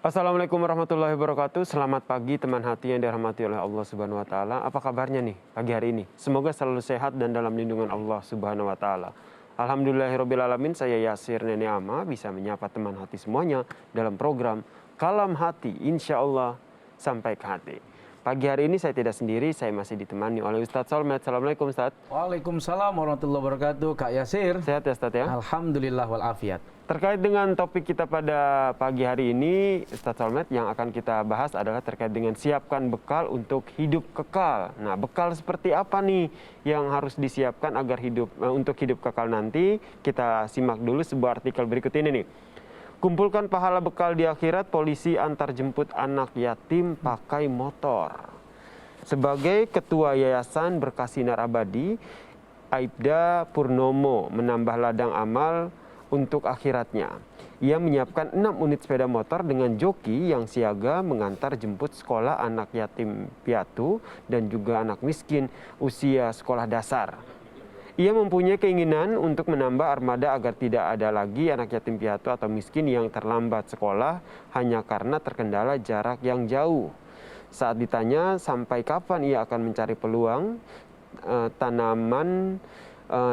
Assalamualaikum warahmatullahi wabarakatuh. Selamat pagi teman hati yang dirahmati oleh Allah Subhanahu wa taala. Apa kabarnya nih pagi hari ini? Semoga selalu sehat dan dalam lindungan Allah Subhanahu wa taala. Alhamdulillahirabbil alamin. Saya Yasir Neni Ama bisa menyapa teman hati semuanya dalam program Kalam Hati, insya Allah sampai ke hati. Pagi hari ini saya tidak sendiri, saya masih ditemani oleh Ustadz Solmed. Assalamualaikum Ustadz. Waalaikumsalam warahmatullahi wabarakatuh. Kak Yasir. Sehat ya Ustadz ya? Alhamdulillah walafiat. Terkait dengan topik kita pada pagi hari ini, Ustadz Solmed, yang akan kita bahas adalah terkait dengan siapkan bekal untuk hidup kekal. Nah, bekal seperti apa nih yang harus disiapkan agar untuk hidup kekal nanti? Kita simak dulu sebuah artikel berikut ini nih. Kumpulkan pahala bekal di akhirat, polisi antar jemput anak yatim pakai motor. Sebagai ketua Yayasan Berkah Sinar Abadi, Aibda Purnomo menambah ladang amal untuk akhiratnya. Ia menyiapkan 6 unit sepeda motor dengan joki yang siaga mengantar jemput sekolah anak yatim piatu dan juga anak miskin usia sekolah dasar. Ia mempunyai keinginan untuk menambah armada agar tidak ada lagi anak yatim piatu atau miskin yang terlambat sekolah hanya karena terkendala jarak yang jauh. Saat ditanya sampai kapan ia akan mencari peluang tanaman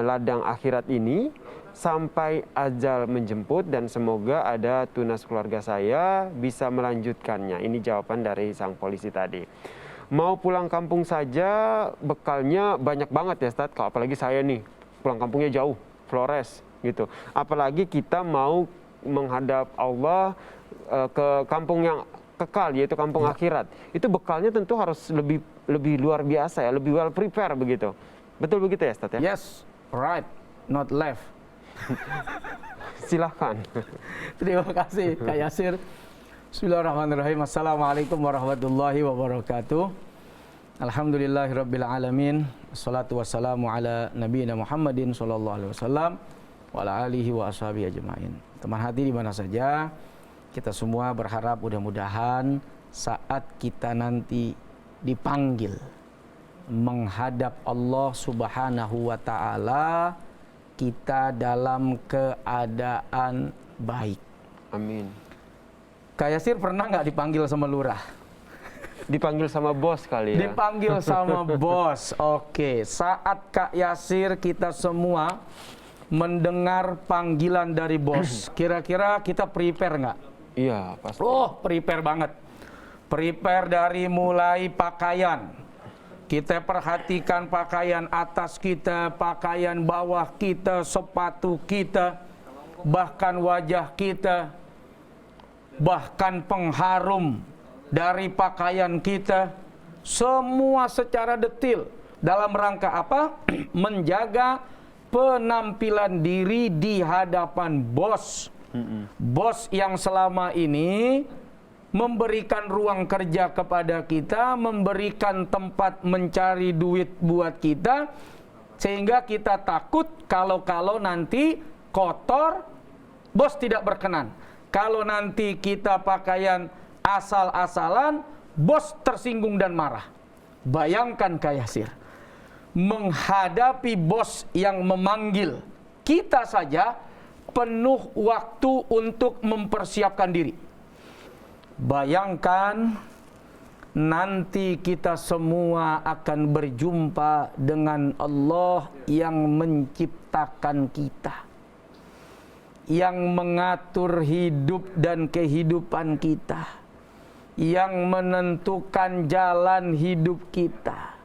ladang akhirat ini, sampai ajal menjemput dan semoga ada tunas keluarga saya bisa melanjutkannya. Ini jawaban dari sang polisi tadi. Mau pulang kampung saja bekalnya banyak banget ya Ustadz. Apalagi saya nih pulang kampungnya jauh, Flores gitu. Apalagi kita mau menghadap Allah ke kampung yang kekal, yaitu kampung akhirat. Itu bekalnya tentu harus lebih luar biasa ya, lebih well prepare begitu. Betul begitu ya Ustadz ya? Yes, right, not left. Silahkan. Terima kasih Kak Yasir. Bismillahirrahmanirrahim. Assalamualaikum warahmatullahi wabarakatuh. Alhamdulillahirabbil alamin. Wassalatu wassalamu ala nabiyina Muhammadin sallallahu alaihi wasallam wa ala alihi wa ashabihi ajmain. Teman hati di mana saja, kita semua berharap mudah-mudahan saat kita nanti dipanggil menghadap Allah Subhanahu wa taala, kita dalam keadaan baik. Amin. Kak Yasir pernah nggak dipanggil sama lurah? Dipanggil sama bos kali ya? Dipanggil sama bos. Oke, saat Kak Yasir kita semua mendengar panggilan dari bos, kira-kira kita prepare nggak? Iya, pasti. Oh, prepare banget. Prepare dari mulai pakaian. Kita perhatikan pakaian atas kita, pakaian bawah kita, sepatu kita, bahkan wajah kita, bahkan pengharum dari pakaian kita, semua secara detail. Dalam rangka apa? Menjaga penampilan diri di hadapan bos. Bos yang selama ini memberikan ruang kerja kepada kita, memberikan tempat mencari duit buat kita, sehingga kita takut kalau nanti kotor, bos tidak berkenan. Kalau nanti kita pakaian asal-asalan, bos tersinggung dan marah. Bayangkan Kak Yasir, menghadapi bos yang memanggil kita saja penuh waktu untuk mempersiapkan diri. Bayangkan nanti kita semua akan berjumpa dengan Allah yang menciptakan kita, yang mengatur hidup dan kehidupan kita, yang menentukan jalan hidup kita,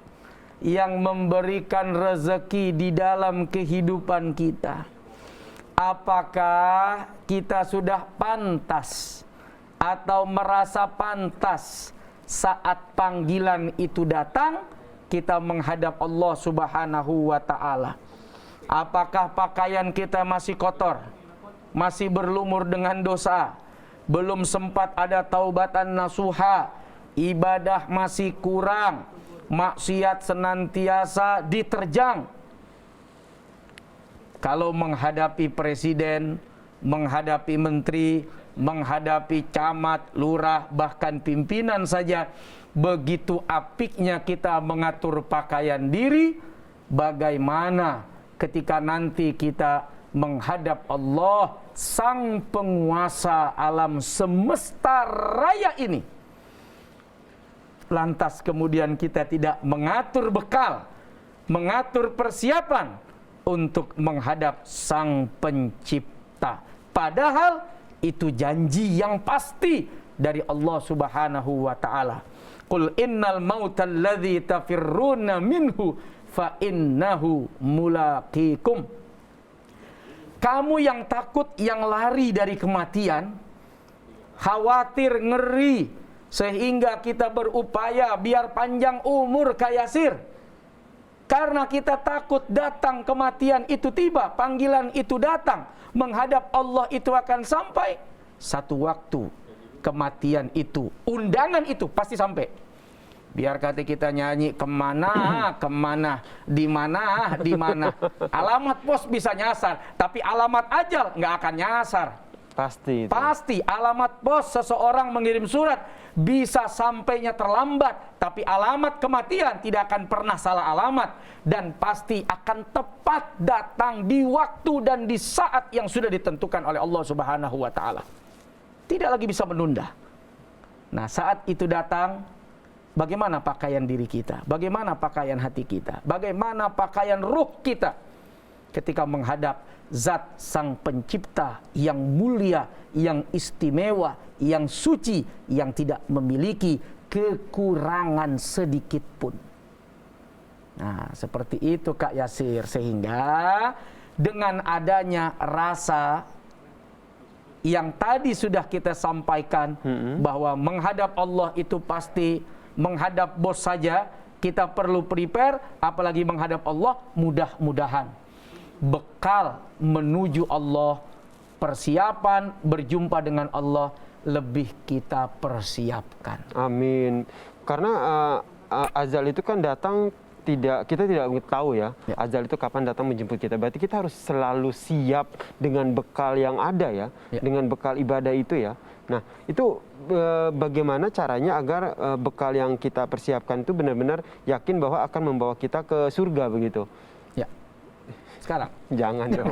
yang memberikan rezeki di dalam kehidupan kita. Apakah kita sudah pantas atau merasa pantas saat panggilan itu datang, kita menghadap Allah Subhanahu wa ta'ala? Apakah pakaian kita masih kotor, masih berlumur dengan dosa, belum sempat ada taubatan nasuha, ibadah masih kurang, maksiat senantiasa diterjang? Kalau menghadapi presiden, menghadapi menteri, menghadapi camat, lurah, bahkan pimpinan saja, begitu apiknya kita mengatur pakaian diri, bagaimana ketika nanti kita menghadap Allah sang penguasa alam semesta raya ini, lantas kemudian kita tidak mengatur bekal, mengatur persiapan untuk menghadap sang pencipta. Padahal itu janji yang pasti dari Allah Subhanahu wa taala. Qul innal mautal ladzi tafirruna minhu fa innahu mulaqikum. Kamu yang takut, yang lari dari kematian, khawatir, ngeri, sehingga kita berupaya biar panjang umur Kak Yasir. Karena kita takut datang kematian itu tiba, panggilan itu datang, menghadap Allah itu akan sampai. Satu waktu kematian itu, undangan itu pasti sampai. Biar kata kita nyanyi kemana, kemana, di mana, di mana. Alamat pos bisa nyasar, tapi alamat ajal nggak akan nyasar. Pasti. Pasti alamat pos seseorang mengirim surat bisa sampainya terlambat, tapi alamat kematian tidak akan pernah salah alamat dan pasti akan tepat datang di waktu dan di saat yang sudah ditentukan oleh Allah Subhanahu wa taala. Tidak lagi bisa menunda. Nah, saat itu datang, bagaimana pakaian diri kita? Bagaimana pakaian hati kita? Bagaimana pakaian ruh kita ketika menghadap Zat Sang Pencipta yang mulia, yang istimewa, yang suci, yang tidak memiliki kekurangan sedikit pun. Nah, seperti itu Kak Yasir. Sehingga dengan adanya rasa yang tadi sudah kita sampaikan, bahwa menghadap Allah itu pasti, menghadap bos saja kita perlu prepare, apalagi menghadap Allah, mudah-mudahan bekal menuju Allah, persiapan berjumpa dengan Allah lebih kita persiapkan. Amin. Karena azal itu kan datang, kita tidak tahu ya, azal itu kapan datang menjemput kita. Berarti kita harus selalu siap dengan bekal yang ada ya, dengan bekal ibadah itu ya. Nah, itu bagaimana caranya agar bekal yang kita persiapkan itu benar-benar yakin bahwa akan membawa kita ke surga begitu? Ya. Sekarang. Jangan dong.